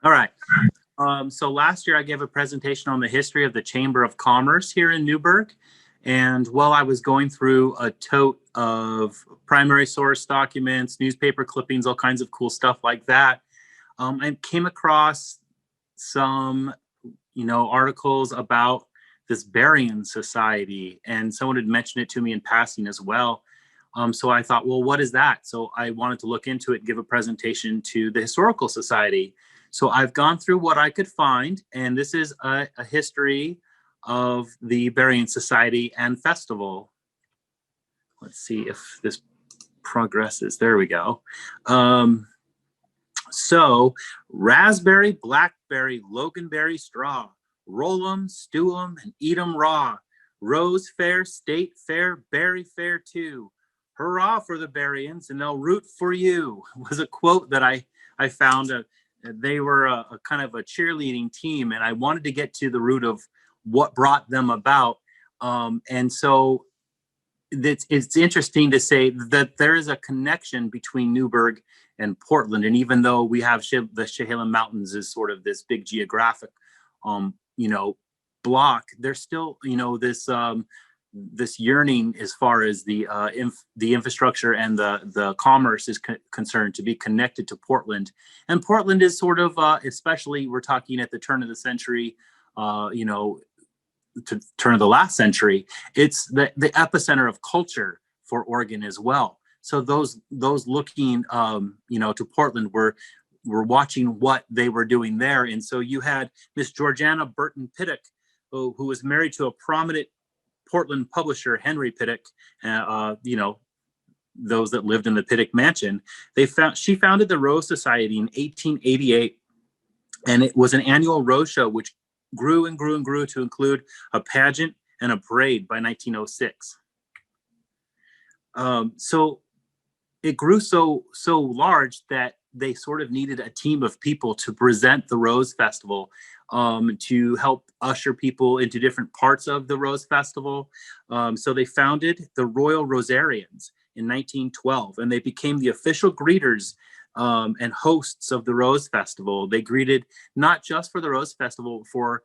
All right. So last year I gave a presentation on the history of the Chamber of Commerce here in Newberg. And while I was going through a tote of primary source documents, newspaper clippings, all kinds of cool stuff like that, I came across some, articles about this Berrian Society, and someone had mentioned it to me in passing as well. So I thought, well, what is that? So I wanted to look into it and give a presentation to the Historical Society. So I've gone through what I could find, and this is a history of the Berrian Society and Festival. Let's see if this progresses. There we go. So raspberry, blackberry, loganberry straw, roll 'em, stew 'em, and eat 'em raw. Rose fair, state fair, berry fair too. Hurrah for the Berrians, and they'll root for you, was a quote that I found. They were a kind of a cheerleading team, and I wanted to get to the root of what brought them about. And so it's interesting to say that there is a connection between Newberg and Portland. And even though we have the Chehalem Mountains is sort of this big geographic, block, there's still, this yearning as far as the infrastructure and the commerce is concerned to be connected to Portland. And Portland is sort of, especially we're talking at the turn of the century, to turn of the last century, it's the epicenter of culture for Oregon as well. So those looking, to Portland were watching what they were doing there. And so you had Miss Georgiana Burton Pittock, who was married to a prominent Portland publisher, Henry Pittock, those that lived in the Pittock Mansion. She founded the Rose Society in 1888, and it was an annual rose show which grew and grew and grew to include a pageant and a parade by 1906. So it grew so large that they sort of needed a team of people to present the Rose Festival, to help usher people into different parts of the Rose Festival. So they founded the Royal Rosarians in 1912, and they became the official greeters and hosts of the Rose Festival. They greeted not just for the Rose Festival, for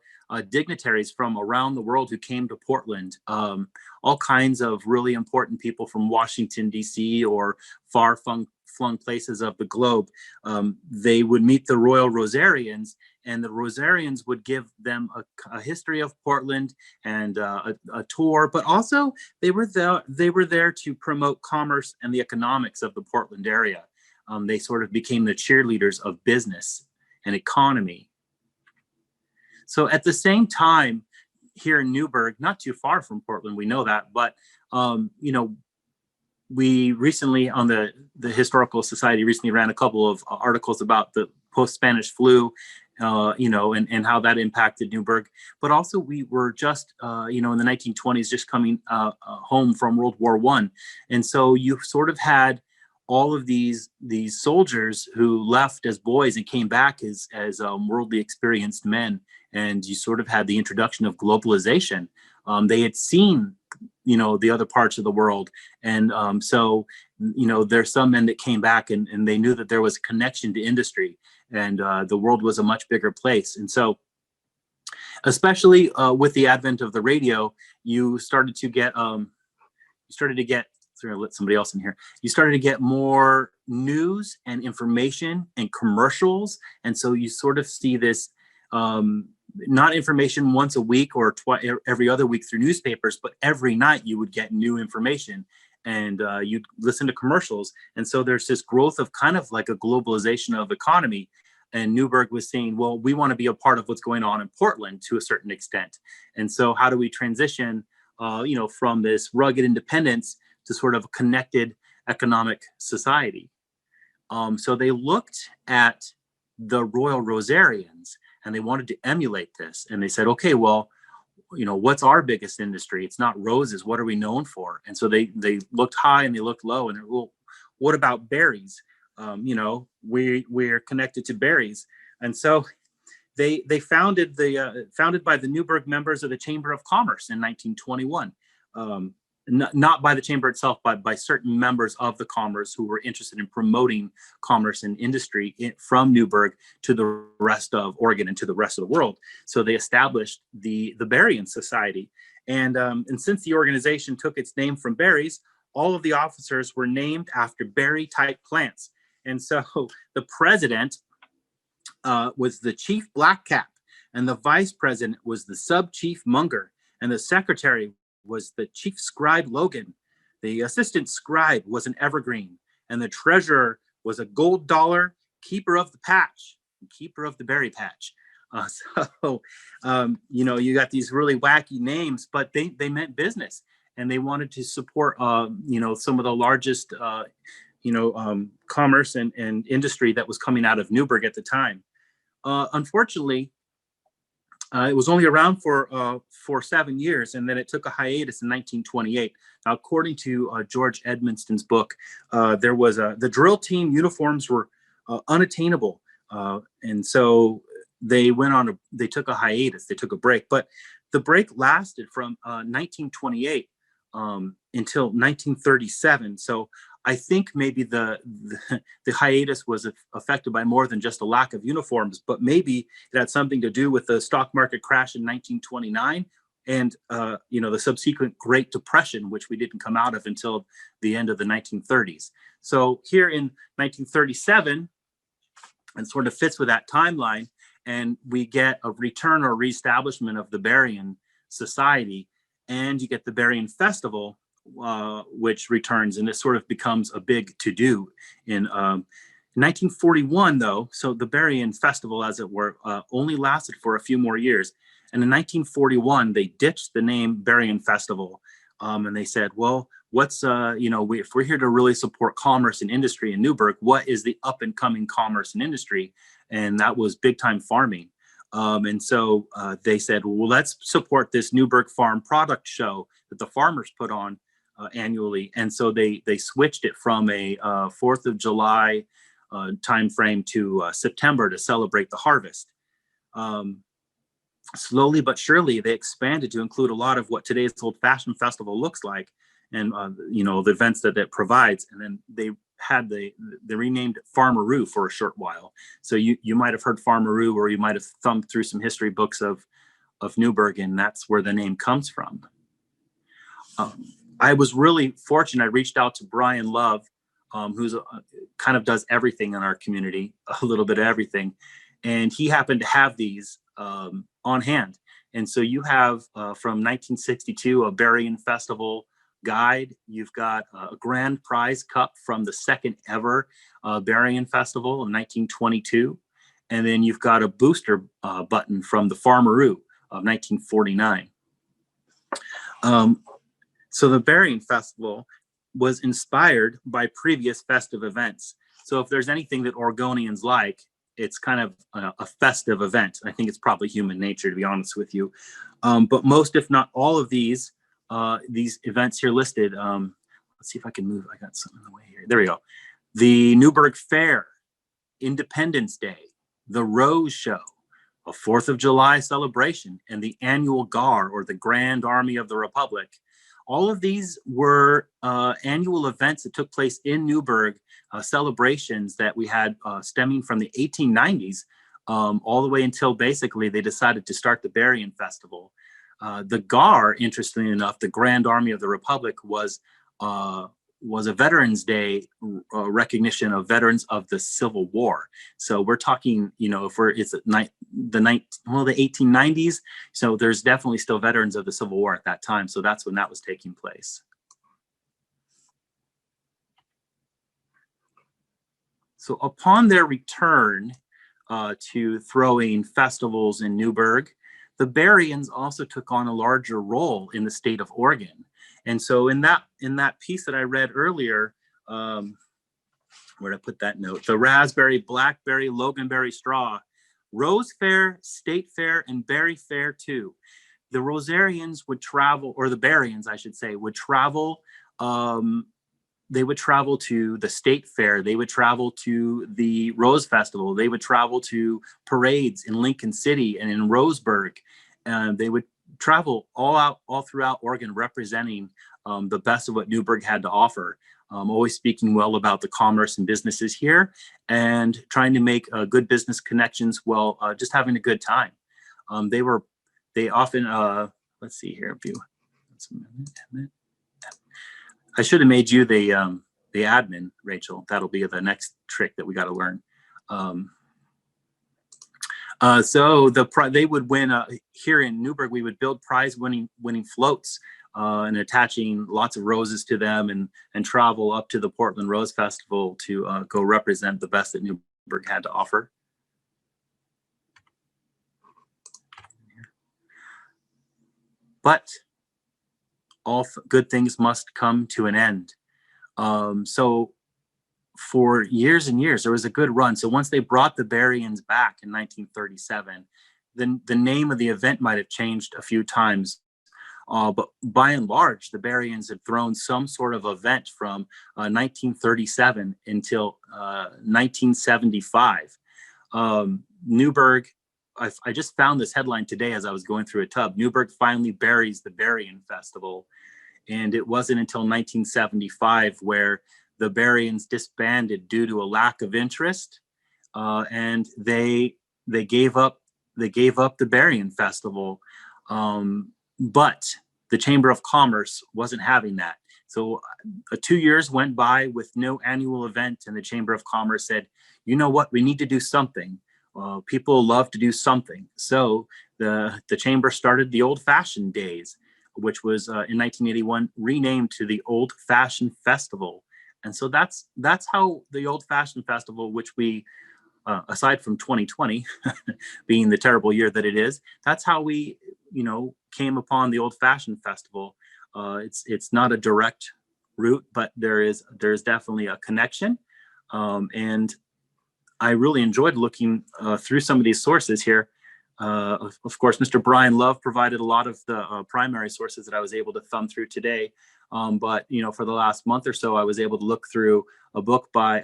dignitaries from around the world who came to Portland, all kinds of really important people from Washington, D.C. or far-flung places of the globe. They would meet the Royal Rosarians, and the Rosarians would give them a history of Portland and a tour, but also they were there to promote commerce and the economics of the Portland area. They sort of became the cheerleaders of business and economy. So at the same time, here in Newberg, not too far from Portland, we know that, but we recently on the Historical Society recently ran a couple of articles about the post-Spanish flu, and how that impacted Newberg. But also we were just, in the 1920s, just coming home from World War I. And so you sort of had all of these soldiers who left as boys and came back as worldly experienced men. And you sort of had the introduction of globalization. They had seen, the other parts of the world. And so there's some men that came back and they knew that there was a connection to industry, and the world was a much bigger place. And so, especially with the advent of the radio, you started to get, sorry, I'll let somebody else in here. You started to get more news and information and commercials. And so you sort of see this, not information once a week or every other week through newspapers, but every night you would get new information, and you'd listen to commercials. And so there's this growth of kind of like a globalization of economy. And Newberg was saying, well, we want to be a part of what's going on in Portland to a certain extent. And so how do we transition, from this rugged independence to sort of a connected economic society? So they looked at the Royal Rosarians and they wanted to emulate this. And they said, okay, well, what's our biggest industry? It's not roses. What are we known for? And so they looked high and they looked low, and they're, well, what about berries? We're connected to berries. And so they founded by the Newberg members of the Chamber of Commerce in 1921. not by the chamber itself, but by certain members of the commerce who were interested in promoting commerce and industry from Newberg to the rest of Oregon and to the rest of the world. So they established the Berrian Society. And since the organization took its name from berries, all of the officers were named after berry-type plants. And so the president was the chief blackcap, and the vice president was the sub-chief munger, and the secretary was the chief scribe Logan. The assistant scribe was an evergreen, and the treasurer was a gold dollar, keeper of the patch, and keeper of the berry patch. You got these really wacky names, but they meant business, and they wanted to support, some of the largest, commerce and industry that was coming out of Newberg at the time. Unfortunately, it was only around for 7 years, and then it took a hiatus in 1928. Now, according to George Edmonston's book, there was the drill team uniforms were unattainable, and so they took a hiatus, they took a break. But the break lasted from 1928 until 1937. So I think maybe the hiatus was affected by more than just a lack of uniforms, but maybe it had something to do with the stock market crash in 1929 and the subsequent Great Depression, which we didn't come out of until the end of the 1930s. So here in 1937, and sort of fits with that timeline, and we get a return or reestablishment of the Berrian Society, and you get the Berrian Festival, which returns, and it sort of becomes a big to-do in 1941, though. So the Berrian Festival, as it were, only lasted for a few more years. And in 1941, they ditched the name Berrian Festival, and they said, well, what's, if we're here to really support commerce and industry in Newberg, what is the up-and-coming commerce and industry? And that was big-time farming. And so they said, well, let's support this Newberg Farm Product Show that the farmers put on annually. And so they switched it from a 4th of July timeframe to September to celebrate the harvest. Slowly but surely, they expanded to include a lot of what today's old-fashioned festival looks like, and the events that it provides. And then they renamed Farmeroo for a short while. So you might have heard Farmeroo, or you might have thumbed through some history books of Newberg, and that's where the name comes from. I was really fortunate. I reached out to Brian Love, who's kind of does everything in our community, a little bit of everything. And he happened to have these on hand. And so you have from 1962, a Berrian Festival guide. You've got a grand prize cup from the second ever Berrian Festival in 1922. And then you've got a booster button from the Farmeroo of 1949. So the Berrian Festival was inspired by previous festive events. So if there's anything that Oregonians like, it's kind of a festive event. I think it's probably human nature, to be honest with you. But most, if not all of these events here listed, let's see if I can move. I got something in the way here. There we go. The Newberg Fair, Independence Day, the Rose Show, a 4th of July celebration, and the annual GAR, or the Grand Army of the Republic. All of these were annual events that took place in Newberg, celebrations that we had stemming from the 1890s all the way until basically they decided to start the Berrian Festival. The GAR, interestingly enough, the Grand Army of the Republic, was a Veterans Day recognition of veterans of the Civil War. So we're talking, it's the 1890s. So there's definitely still veterans of the Civil War at that time. So that's when that was taking place. So upon their return to throwing festivals in Newberg, the Berrians also took on a larger role in the state of Oregon. And so in that piece that I read earlier, where'd I put that note? The raspberry, blackberry, loganberry straw, Rose Fair, State Fair, and Berry Fair too. The Rosarians would travel, or the Berrians, I should say, would travel. They would travel to the State Fair. They would travel to the Rose Festival. They would travel to parades in Lincoln City and in Roseburg. They would travel all throughout Oregon, representing the best of what Newberg had to offer. Always speaking well about the commerce and businesses here, and trying to make good business connections while just having a good time. They often, let's see here, if you, I should have made you the admin, Rachel. That'll be the next trick that we got to learn. So they would win here in Newberg. We would build winning floats and attaching lots of roses to them, and travel up to the Portland Rose Festival to go represent the best that Newberg had to offer. But all good things must come to an end. So for years and years, there was a good run. So once they brought the Berrians back in 1937, then the name of the event might have changed a few times. But by and large, the Berrians had thrown some sort of event from 1937 until 1975. Newberg, I just found this headline today as I was going through a tub. Newberg finally buries the Berrian Festival. And it wasn't until 1975 where the Berrians disbanded due to a lack of interest, and they gave up the Berrian Festival. But the Chamber of Commerce wasn't having that. So 2 years went by with no annual event, and the Chamber of Commerce said, you know what, we need to do something. People love to do something. So the Chamber started the Old Fashioned Days, which was in 1981 renamed to the Old Fashioned Festival. And so that's how the Old Fashioned Festival, which we, aside from 2020 being the terrible year that it is, that's how we, came upon the Old Fashioned Festival. It's not a direct route, but there's definitely a connection. And I really enjoyed looking through some of these sources here. Of course, Mr. Brian Love provided a lot of the primary sources that I was able to thumb through today. But, for the last month or so, I was able to look through a book by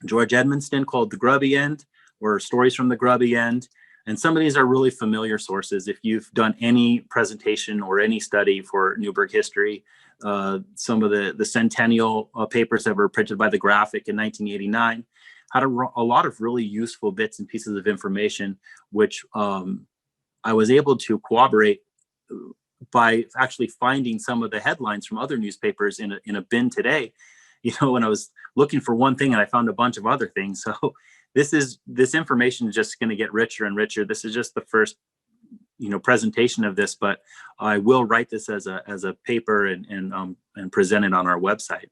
George Edmonston called The Grubby End, or Stories from the Grubby End. And some of these are really familiar sources. If you've done any presentation or any study for Newberg history, some of the centennial papers that were printed by the Graphic in 1989 had a lot of really useful bits and pieces of information, which I was able to corroborate by actually finding some of the headlines from other newspapers in a bin today. When I was looking for one thing and I found a bunch of other things. So this information is just going to get richer and richer. This is just the first presentation of this, but I will write this as a paper and present it on our website.